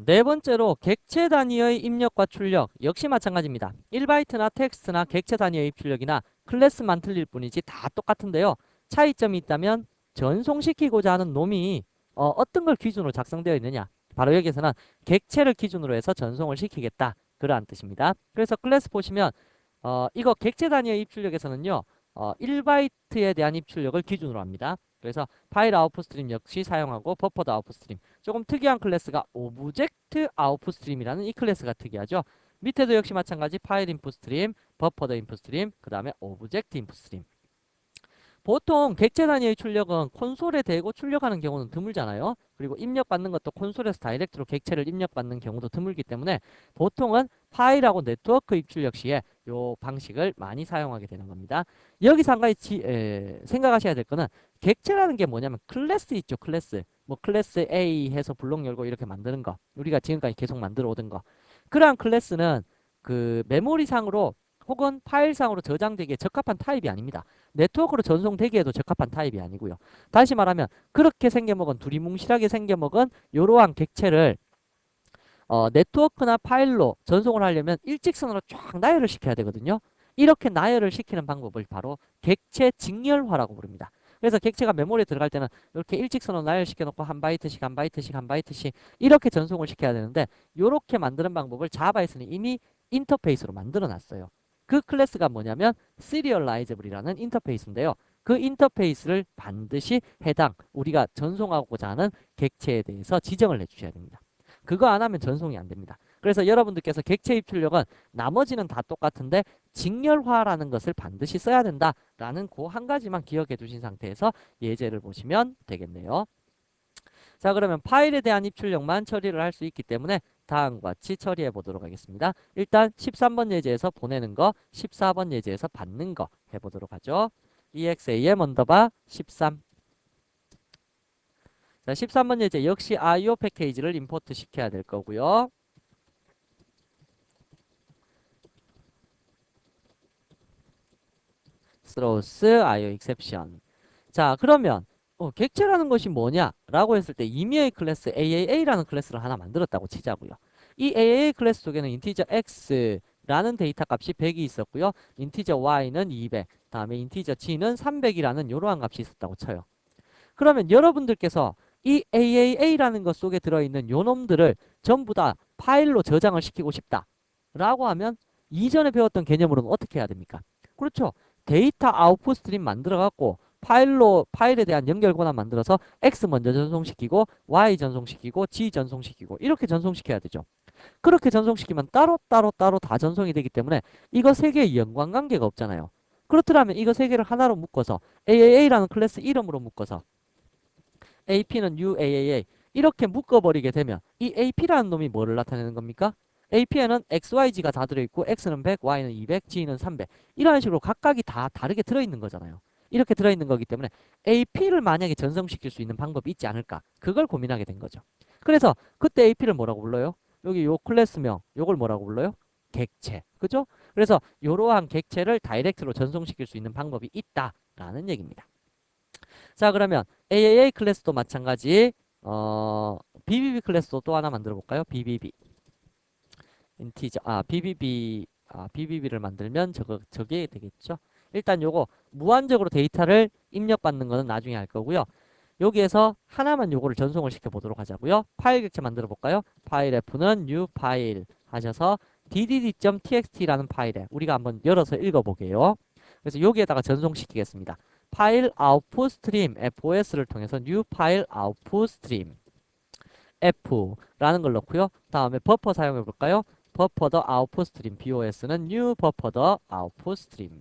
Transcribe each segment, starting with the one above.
네 번째로 객체 단위의 입력과 출력 역시 마찬가지입니다. 1바이트나 텍스트나 객체 단위의 입출력이나 클래스만 틀릴 뿐이지 다 똑같은데요. 차이점이 있다면 전송시키고자 하는 놈이 어떤 걸 기준으로 작성되어 있느냐. 바로 여기서는 객체를 기준으로 해서 전송을 시키겠다. 그러한 뜻입니다. 그래서 클래스 보시면 이거 객체 단위의 입출력에서는요. 1바이트에 대한 입출력을 기준으로 합니다. 그래서 파일 아웃풋 스트림 역시 사용하고 버퍼드 아웃풋 스트림. 조금 특이한 클래스가 오브젝트 아웃풋 스트림이라는 이 클래스가 특이하죠. 밑에도 역시 마찬가지 파일 인풋 스트림, 버퍼드 인풋 스트림, 그 다음에 오브젝트 인풋 스트림. 보통 객체 단위의 출력은 콘솔에 대고 출력하는 경우는 드물잖아요. 그리고 입력받는 것도 콘솔에서 다이렉트로 객체를 입력받는 경우도 드물기 때문에 보통은 파일하고 네트워크 입출력 시에 이 방식을 많이 사용하게 되는 겁니다. 여기서 한 가지 생각하셔야 될 거는 객체라는 게 뭐냐면 클래스 있죠. 클래스. 뭐 클래스 A 해서 블록 열고 이렇게 만드는 거. 우리가 지금까지 계속 만들어 오던 거. 그러한 클래스는 그 메모리상으로 혹은 파일상으로 저장되기에 적합한 타입이 아닙니다. 네트워크로 전송되기에도 적합한 타입이 아니고요. 다시 말하면 그렇게 생겨먹은 두리뭉실하게 생겨먹은 이러한 객체를 네트워크나 파일로 전송을 하려면 일직선으로 쫙 나열을 시켜야 되거든요. 이렇게 나열을 시키는 방법을 바로 객체 직렬화라고 부릅니다. 그래서 객체가 메모리에 들어갈 때는 이렇게 일직선으로 나열시켜 놓고 한 바이트씩 한 바이트씩 한 바이트씩 이렇게 전송을 시켜야 되는데 이렇게 만드는 방법을 자바에서는 이미 인터페이스로 만들어 놨어요. 그 클래스가 뭐냐면 Serializable이라는 인터페이스인데요. 그 인터페이스를 반드시 해당 우리가 전송하고자 하는 객체에 대해서 지정을 해주셔야 됩니다. 그거 안 하면 전송이 안 됩니다. 그래서 여러분들께서 객체 입출력은 나머지는 다 똑같은데 직렬화라는 것을 반드시 써야 된다라는 그 한 가지만 기억해 두신 상태에서 예제를 보시면 되겠네요. 자, 그러면 파일에 대한 입출력만 처리를 할 수 있기 때문에 다음과 같이 처리해 보도록 하겠습니다. 일단 13번 예제에서 보내는 거, 14번 예제에서 받는 거 해보도록 하죠. exam 언더바 13. 자, 13번 예제 역시 IO 패키지를 임포트 시켜야 될 거고요. throws IO exception. 자, 그러면 객체라는 것이 뭐냐라고 했을 때 이미의 클래스 AAA라는 클래스를 하나 만들었다고 치자고요. 이 AAA 클래스 속에는 인티저 X라는 데이터 값이 100이 있었고요. 인티저 Y는 200, 다음에 인티저 G는 300이라는 이러한 값이 있었다고 쳐요. 그러면 여러분들께서 이 AAA라는 것 속에 들어있는 요 놈들을 전부 다 파일로 저장을 시키고 싶다 라고 하면 이전에 배웠던 개념으로는 어떻게 해야 됩니까? 그렇죠. 데이터 아웃풋 스트림 만들어 갖고 파일에 대한 연결 권한 만들어서 X 먼저 전송시키고 Y 전송시키고 G 전송시키고 이렇게 전송시켜야 되죠. 그렇게 전송시키면 따로 다 전송이 되기 때문에 이거 세 개의 연관관계가 없잖아요. 그렇더라면 이거 세 개를 하나로 묶어서 AAA라는 클래스 이름으로 묶어서 AP는 UAAA 이렇게 묶어버리게 되면 이 AP라는 놈이 뭐를 나타내는 겁니까? AP에는 XYG가 다 들어있고 X는 100, Y는 200, G는 300 이런 식으로 각각이 다 다르게 들어있는 거잖아요. 이렇게 들어있는 거기 때문에 AP를 만약에 전송시킬 수 있는 방법이 있지 않을까 그걸 고민하게 된 거죠. 그래서 그때 AP를 뭐라고 불러요? 여기 요 클래스명 요걸 뭐라고 불러요? 객체. 그죠? 그래서 이러한 객체를 다이렉트로 전송시킬 수 있는 방법이 있다라는 얘기입니다. 자, 그러면 AAA 클래스도 마찬가지 BBB 클래스도 또 하나 만들어 볼까요? BBB 인티저 BBB를 만들면 저게 되겠죠. 일단 요거 무한적으로 데이터를 입력받는 거는 나중에 할 거고요. 여기에서 하나만 요거를 전송을 시켜 보도록 하자고요. 파일 객체 만들어 볼까요? 파일 F는 new 파일 하셔서 ddd.txt라는 파일에 우리가 한번 열어서 읽어 보게요. 그래서 여기에다가 전송시키겠습니다. 파일 아웃풋 스트림 FOS를 통해서 new 파일 아웃풋 스트림 F라는 걸 넣고요. 다음에 버퍼 사용해 볼까요? 버퍼더 아웃풋 스트림 BOS는 new 버퍼더 아웃풋 스트림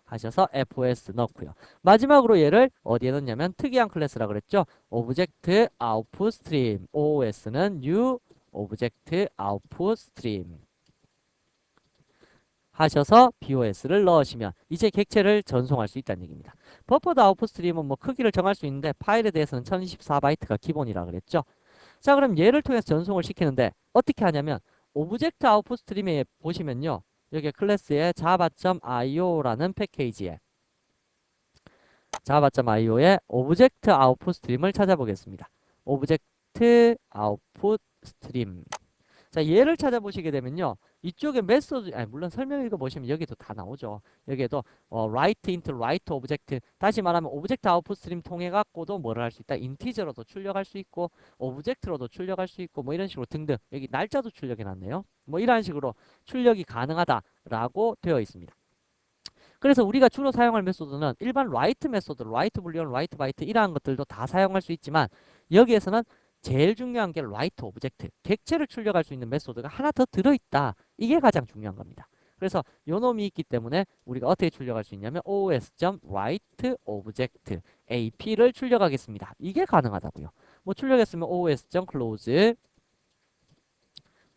하셔서 FOS 넣고요. 마지막으로 얘를 어디에 넣냐면 특이한 클래스라 그랬죠. 오브젝트 아웃풋 스트림 OOS는 new 오브젝트 아웃풋 스트림 하셔서 BOS를 넣으시면 이제 객체를 전송할 수 있다는 얘기입니다. 버퍼드 아웃풋 스트림은 뭐 크기를 정할 수 있는데 파일에 대해서는 1024바이트가 기본이라 그랬죠. 자, 그럼 얘를 통해서 전송을 시키는데 어떻게 하냐면 오브젝트 아웃풋 스트림에 보시면요. 여기 클래스에 java.io라는 패키지에 java.io에 오브젝트 아웃풋 스트림을 찾아보겠습니다. 오브젝트 write output stream. 자, 얘를 찾아보시게 되면요. 이쪽에 메소드, 아니, 물론 설명 읽어보시면 여기도 다 나오죠. 여기에도 write into write object. 다시 말하면 오브젝트 아웃풋 스트림 통해 갖고도 뭐를 할 수 있다. 인티저로도 출력할 수 있고, 오브젝트로도 출력할 수 있고, 뭐 이런 식으로 등등. 여기 날짜도 출력해 놨네요. 뭐 이런 식으로 출력이 가능하다라고 되어 있습니다. 그래서 우리가 주로 사용할 메소드는 일반 write 메소드, write 불리언, write 바이트 이러한 것들도 다 사용할 수 있지만 여기에서는 제일 중요한 게 write 오브젝트, 객체를 출력할 수 있는 메소드가 하나 더 들어있다. 이게 가장 중요한 겁니다. 그래서 요 놈이 있기 때문에 우리가 어떻게 출력할 수 있냐면 os.write object ap를 출력하겠습니다. 이게 가능하다고요. 뭐 출력했으면 os.close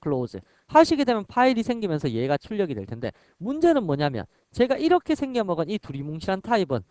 close 하시게 되면 파일이 생기면서 얘가 출력이 될 텐데 문제는 뭐냐면 제가 이렇게 생겨먹은 이 두리뭉실한 타입은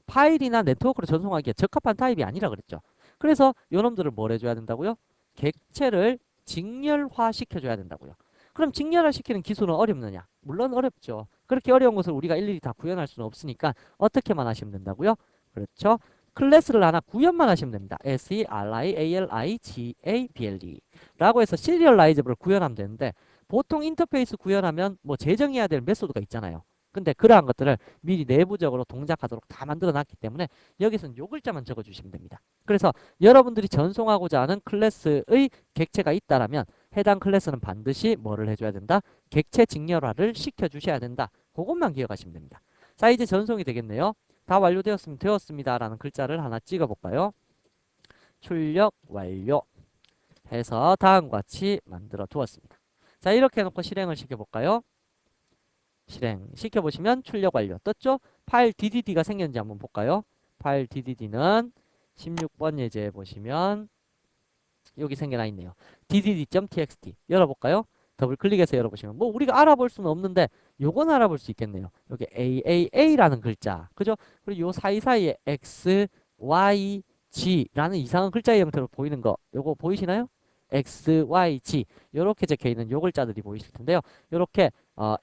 파일이나 네트워크로 전송하기에 적합한 타입이 아니라 그랬죠. 그래서 요놈들을 뭘 해줘야 된다고요? 객체를 직렬화 시켜줘야 된다고요. 그럼 직렬화 시키는 기술은 어렵느냐? 물론 어렵죠. 그렇게 어려운 것을 우리가 일일이 다 구현할 수는 없으니까 어떻게만 하시면 된다고요? 그렇죠. 클래스를 하나 구현만 하시면 됩니다. serialiglable 라고 해서 시리얼라이저블을 구현하면 되는데 보통 인터페이스 구현하면 뭐 제정해야 될 메소드가 있잖아요. 근데 그러한 것들을 미리 내부적으로 동작하도록 다 만들어 놨기 때문에 여기서는 요 글자만 적어 주시면 됩니다. 그래서 여러분들이 전송하고자 하는 클래스의 객체가 있다라면 해당 클래스는 반드시 뭐를 해줘야 된다? 객체 직렬화를 시켜주셔야 된다. 그것만 기억하시면 됩니다. 자, 이제 전송이 되겠네요. 다 완료되었으면 되었습니다 라는 글자를 하나 찍어 볼까요? 출력 완료 해서 다음과 같이 만들어 두었습니다. 자, 이렇게 해놓고 실행을 시켜볼까요? 실행 시켜보시면 출력 완료 떴죠? 파일 DDD가 생겼는지 한번 볼까요? 파일 DDD는 16번 예제에 보시면 여기 생겨나 있네요. ddd.txt 열어볼까요? 더블 클릭해서 열어보시면 뭐 우리가 알아볼 수는 없는데 요건 알아볼 수 있겠네요. 여기 AAA라는 글자 그죠? 그리고 요 사이사이에 X, Y, G라는 이상한 글자의 형태로 보이는 거 요거 보이시나요? X, Y, G 요렇게 적혀있는 요 글자들이 보이실 텐데요. 요렇게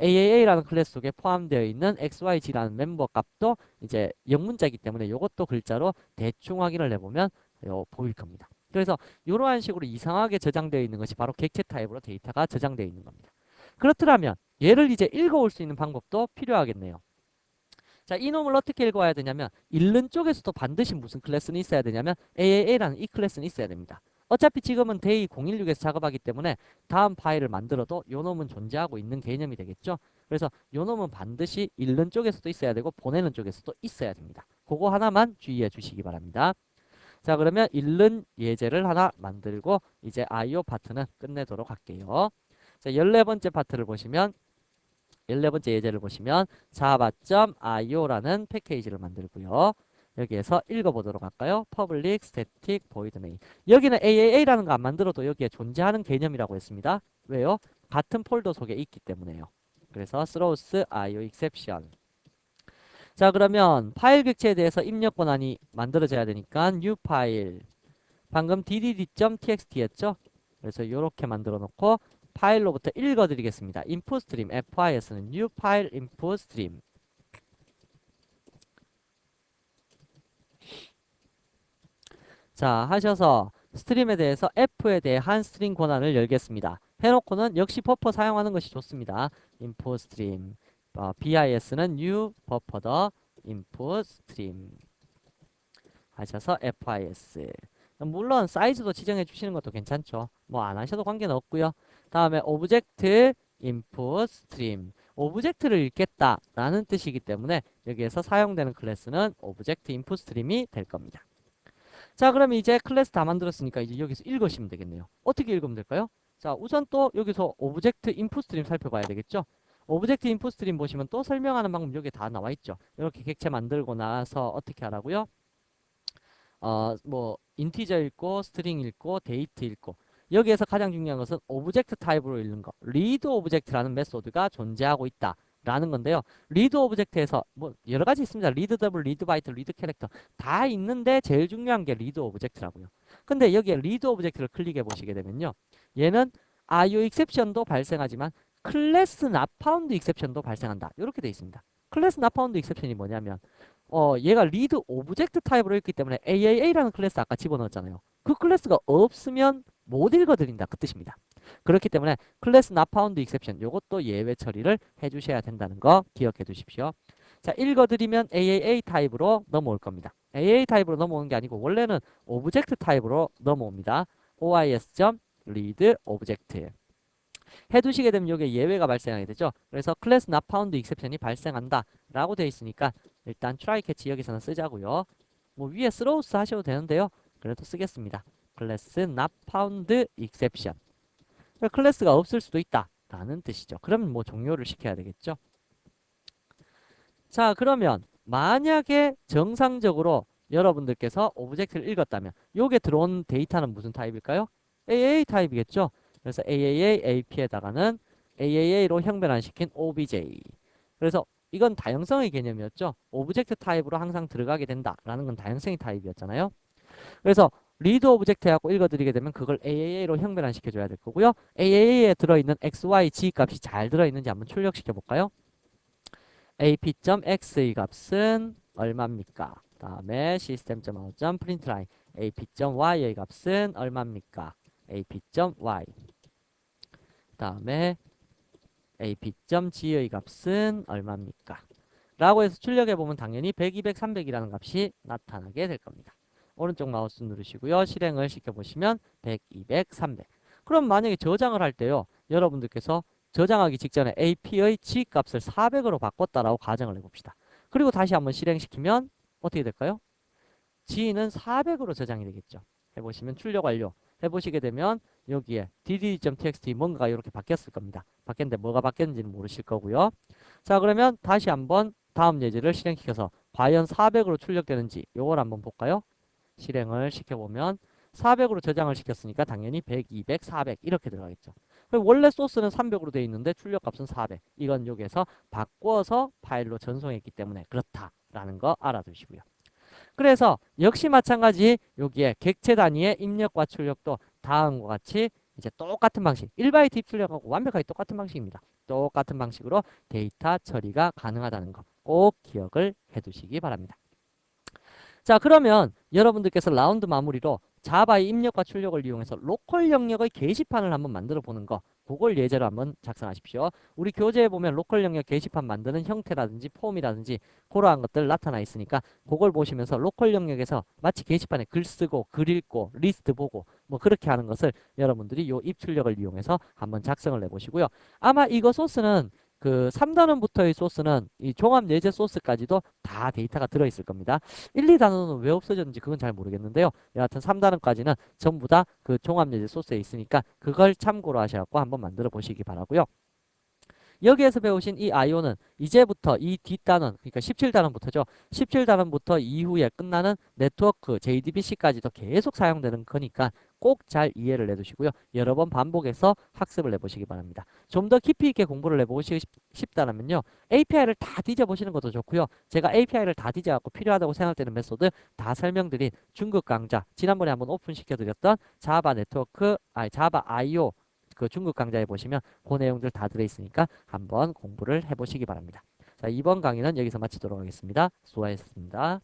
AAA라는 클래스 속에 포함되어 있는 XYG라는 멤버 값도 이제 영문자이기 때문에 요것도 글자로 대충 확인을 해보면 보일 겁니다. 그래서 이러한 식으로 이상하게 저장되어 있는 것이 바로 객체 타입으로 데이터가 저장되어 있는 겁니다. 그렇더라면 얘를 이제 읽어올 수 있는 방법도 필요하겠네요. 자, 이놈을 어떻게 읽어와야 되냐면 읽는 쪽에서도 반드시 무슨 클래스는 있어야 되냐면 AAA라는 이 클래스는 있어야 됩니다. 어차피 지금은 데이 016에서 작업하기 때문에 다음 파일을 만들어도 요 놈은 존재하고 있는 개념이 되겠죠. 그래서 요 놈은 반드시 읽는 쪽에서도 있어야 되고 보내는 쪽에서도 있어야 됩니다. 그거 하나만 주의해 주시기 바랍니다. 자, 그러면 읽는 예제를 하나 만들고 이제 IO 파트는 끝내도록 할게요. 자, 14번째 파트를 보시면 14번째 예제를 보시면 java.io라는 패키지를 만들고요. 여기에서 읽어보도록 할까요? public static void main. 여기는 AAA라는 거 안 만들어도 여기에 존재하는 개념이라고 했습니다. 왜요? 같은 폴더 속에 있기 때문에요. 그래서 throws IO exception. 자, 그러면 파일 객체에 대해서 입력 권한이 만들어져야 되니까 new 파일. 방금 ddd.txt였죠? 그래서 이렇게 만들어 놓고 파일로부터 읽어 드리겠습니다. input stream fis는 new file input stream. 자, 하셔서 스트림에 대해서 f에 대한 스트링 권한을 열겠습니다. 해놓고는 역시 버퍼 사용하는 것이 좋습니다. input stream. bis는 new buffer the input stream 하셔서 fis. 물론 사이즈도 지정해 주시는 것도 괜찮죠. 뭐 안 하셔도 관계는 없고요. 다음에 오브젝트 input stream. 오브젝트를 읽겠다 라는 뜻이기 때문에 여기에서 사용되는 클래스는 오브젝트 input stream이 될 겁니다. 자, 그럼 이제 클래스 다 만들었으니까 이제 여기서 읽으시면 되겠네요. 어떻게 읽으면 될까요? 자, 우선 또 여기서 오브젝트 인풋 스트림 살펴봐야 되겠죠? 오브젝트 인풋 스트림 보시면 또 설명하는 방법 여기 다 나와 있죠. 이렇게 객체 만들고 나서 어떻게 하라고요? 뭐 인티저 읽고 스트링 읽고 데이트 읽고 여기에서 가장 중요한 것은 오브젝트 타입으로 읽는 거. 리드 오브젝트라는 메소드가 존재하고 있다. 라는 건데요. 리드 오브젝트에서 뭐 여러 가지 있습니다. 리드 더블, 리드 바이트, 리드 캐릭터 다 있는데 제일 중요한 게 리드 오브젝트라고요. 근데 여기에 리드 오브젝트를 클릭해 보시게 되면요. 얘는 IO exception도 발생하지만 클래스 not found exception도 발생한다. 이렇게 돼 있습니다. 클래스 not found exception이 뭐냐면 얘가 리드 오브젝트 타입으로 있기 때문에 AAA라는 클래스 아까 집어넣었잖아요. 그 클래스가 없으면 못 읽어드린다. 그 뜻입니다. 그렇기 때문에 클래스 not found exception 요것도 예외 처리를 해주셔야 된다는 거 기억해 두십시오. 자, 읽어드리면 AAA 타입으로 넘어올 겁니다. AAA 타입으로 넘어오는 게 아니고 원래는 오브젝트 타입으로 넘어옵니다. OIS.read object 해두시게 되면 이게 예외가 발생하게 되죠. 그래서 클래스 not found exception이 발생한다 라고 되어 있으니까 일단 try catch 여기서는 쓰자고요. 뭐 위에 throws 하셔도 되는데요. 그래도 쓰겠습니다. 클래스 not found exception. 클래스가 없을 수도 있다 라는 뜻이죠. 그러면 뭐 종료를 시켜야 되겠죠. 자, 그러면 만약에 정상적으로 여러분들께서 오브젝트를 읽었다면 요게 들어온 데이터는 무슨 타입일까요? AAA 타입이겠죠. 그래서 AAA AP에다가는 AAA로 형변환시킨 OBJ. 그래서 이건 다양성의 개념이었죠. 오브젝트 타입으로 항상 들어가게 된다라는 건 다양성의 타입이었잖아요. 그래서 리드 오브젝트 해갖고 읽어드리게 되면 그걸 AAA로 형변환시켜줘야 될 거고요. AAA에 들어있는 X, Y, Z 값이 잘 들어있는지 한번 출력시켜 볼까요? ap.x의 값은 얼마입니까? 다음에 system.out.println ap.y의 값은 얼마입니까? ap.y 다음에 ap.g의 값은 얼마입니까? 라고 해서 출력해보면 당연히 100, 200, 300이라는 값이 나타나게 될 겁니다. 오른쪽 마우스 누르시고요. 실행을 시켜보시면 100, 200, 300. 그럼 만약에 저장을 할 때요. 여러분들께서 저장하기 직전에 AP의 G 값을 400으로 바꿨다라고 가정을 해봅시다. 그리고 다시 한번 실행시키면 어떻게 될까요? G는 400으로 저장이 되겠죠. 해보시면 출력 완료. 해보시게 되면 여기에 dd.txt 뭔가가 이렇게 바뀌었을 겁니다. 바뀌었는데 뭐가 바뀌었는지는 모르실 거고요. 자, 그러면 다시 한번 다음 예제를 실행시켜서 과연 400으로 출력되는지 요걸 한번 볼까요? 실행을 시켜보면 400으로 저장을 시켰으니까 당연히 100, 200, 400 이렇게 들어가겠죠. 원래 소스는 300으로 되어 있는데 출력값은 400. 이건 여기에서 바꿔서 파일로 전송했기 때문에 그렇다라는 거 알아두시고요. 그래서 역시 마찬가지 여기에 객체 단위의 입력과 출력도 다음과 같이 이제 똑같은 방식 1바이트 입출력하고 완벽하게 똑같은 방식입니다. 똑같은 방식으로 데이터 처리가 가능하다는 거 꼭 기억을 해두시기 바랍니다. 자, 그러면 여러분들께서 라운드 마무리로 자바의 입력과 출력을 이용해서 로컬 영역의 게시판을 한번 만들어 보는 거 그걸 예제로 한번 작성하십시오. 우리 교재에 보면 로컬 영역 게시판 만드는 형태라든지 폼이라든지 그러한 것들 나타나 있으니까 그걸 보시면서 로컬 영역에서 마치 게시판에 글 쓰고 글 읽고 리스트 보고 뭐 그렇게 하는 것을 여러분들이 요 입출력을 이용해서 한번 작성을 해보시고요. 아마 이거 소스는 그 3단원부터의 소스는 이 종합 예제 소스까지도 다 데이터가 들어있을 겁니다. 1, 2단원은 왜 없어졌는지 그건 잘 모르겠는데요. 여하튼 3단원까지는 전부 다 그 종합 예제 소스에 있으니까 그걸 참고로 하셔서 한번 만들어 보시기 바라고요. 여기에서 배우신 이 IO는 이제부터 이 뒷단원, 그러니까 17단원부터죠. 17단원부터 이후에 끝나는 네트워크 JDBC까지도 계속 사용되는 거니까 꼭 잘 이해를 해두시고요. 여러 번 반복해서 학습을 해보시기 바랍니다. 좀 더 깊이 있게 공부를 해보시고 싶다면요. API를 다 뒤져보시는 것도 좋고요. 제가 API를 다 뒤져갖고 필요하다고 생각되는 메소드 다 설명드린 중급 강좌, 지난번에 한번 오픈시켜드렸던 자바 네트워크, 자바 IO 그 중급 강좌에 보시면 그 내용들 다 들어있으니까 한번 공부를 해보시기 바랍니다. 자, 이번 강의는 여기서 마치도록 하겠습니다. 수고하셨습니다.